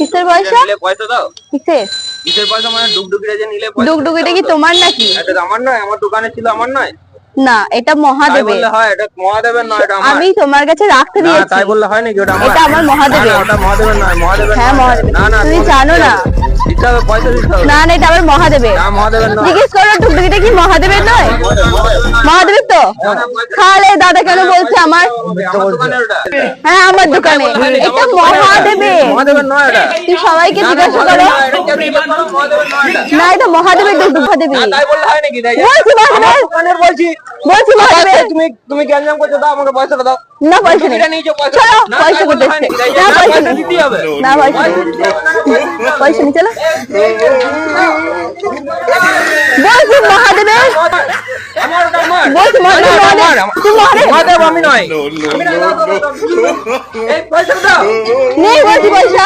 কিসের পয়সা? নিলে পয়সা দাও। কিসের কিসের পয়সা মানে ডুগডুগিটা যে নিলে পয়সা। ডুগডুগিটা কি তোমার নাকি? এটা আমার নয়, আমার দোকানে ছিল, আমার নয়। না, এটা তাই মহাদেবের। বললে হয়? এটা মহাদেবের নয়, এটা আমার। আমি তোমার কাছে রাখতে না দিয়েছি। তাই বললে হয় নাকি? ওটা আমার। এটা আমার মহাদেবের। না ওটা মহাদেবের নয়, মহাদেবের হ্যাঁ নয়। মহাদেবের। না না তুমি জানো না? দিতে হবে, পয়সা দিতে হবে। না না, এটা আমার মহাদেবের। না মহাদেবের নয়। জিজ্ঞেস করো ডুগডুগিটা কি মহাদেবের নয়? মহাদেবের তো। তাহলে দাদা কেন বলছে আমার? আমার দোকানে ওটা। হ্যাঁ আমার দোকানে। এটা মহাদেবের। মহাদেবের নয় এটা। তুই সবাইকে জিজ্ঞাসা করো। না এটা মহাদেবের ডুগডুগি। তাই বললে হয় নাকি? তাই বলছি মহাদেবের। দোকানের বলছি। বলছি মহাদেবের। তুমি গ্যাঞ্জাম করছো, দাও আমাকে পয়সাটা দাও। না পয়সা নেই। এটা নিয়েছো পয়সা। চলো না, পয়সা তাই বললে করতে হয় নাকি? তাই না পয়সা পয়সা নেই। দিতেই হবে। না পয়সা নেই। পয়সা নেই, চলো। বলছি মহাদেবের। আমার ওটা আমার। বলছি মহাদেবের। তুই মহাদেব। মহাদেব আমি নয়। No, no, no, no, no. এই পয়সা দাও। নেই বলছি পয়সা।